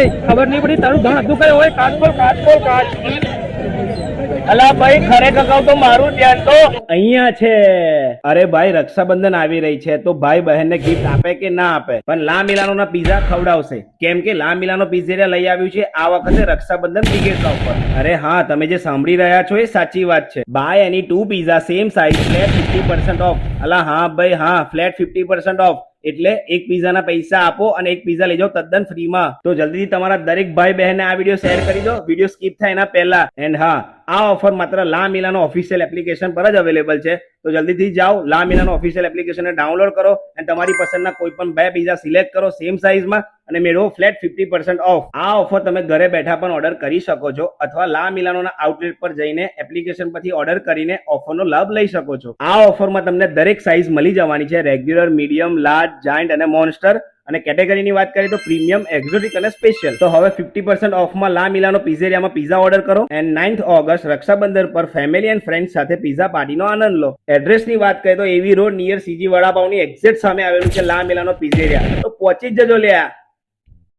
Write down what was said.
ખબર નહીં પડી તારું ધણ હતું કઈ હોય કાચ બોલ કાચ. અલા ભાઈ ખરેખર કહું તો મારું ધ્યાન તો અહીંયા છે. અરે ભાઈ રક્ષાબંધન આવી રહી છે તો ભાઈ બહેનને ગિફ્ટ આપે કે ના આપે, પણ લા મિલાનો પીઝા ખવડાવશે, કેમ કે લા મિલાનો પિઝેરિયા લઈ આવ્યું છે આ વખતે રક્ષાબંધન બિગેસ્ટ ઓફર. અરે હા, તમે જે સાંભળી રહ્યા છો એ સાચી વાત છે. Buy any 2 pizza same size flat 50% off. અલા હા ભાઈ હા, ફ્લેટ 50% ઓફ. એટલે એક પીઝાના પૈસા આપો અને એક પીઝા લઈ જાઓ તદ્દન ફ્રીમાં. તો જલ્દીથી તમારા દરેક ભાઈ બહેનને આ વિડીયો શેર કરી દો, વિડીયો સ્કીપ થાય એના પહેલા. એન્ડ હા, આ ઓફર માત્ર લા મિલાનો ઓફિશિયલ એપ્લિકેશન પર જ અવેલેબલ છે. તો જલ્દીથી જાઓ, લા મિલાનો ઓફિશિયલ એપ્લિકેશનને ડાઉનલોડ કરો અને તમારી પસંદના કોઈ પણ 2 પીઝા સિલેક્ટ કરો સેમ સાઇઝમાં અને મેળવો ફ્લેટ 50% ઓફ. આ ઓફર તમે ઘરે બેઠા પણ ઓર્ડર કરી શકો છો અથવા લા મિલાનોના આઉટલેટ પર જઈને એપ્લિકેશન પરથી ઓર્ડર કરીને ઓફરનો લાભ લઈ શકો છો. આ ઓફરમાં તમને દરેક સાઇઝ મળી જવાની છે, રેગ્યુલર, મીડિયમ, લાર્જ, જાયન્ટ અને મોન્સ્ટર. અને કેટેગરીની વાત કરીએ તો પ્રીમિયમ, એક્ઝોટિક અને સ્પેશિયલ. તો હવે 50% ઓફમાં લા મિલાનો પિઝેરિયામાં પીઝા ઓર્ડર કરો એન્ડ 9th ઓગસ્ટ રક્ષાબંધન પર ફેમિલી એન્ડ ફ્રેન્ડ સાથે પીઝા પાર્ટીનો આનંદ લો. એડ્રેસની વાત કરીએ તો એવી રોડ નિયર સીજી વડાપાવની એક્ઝેક્ટ સામે આવેલું છે લા મિલાનો પિઝેરિયા. તો પહોંચી જ જજો લ્યા.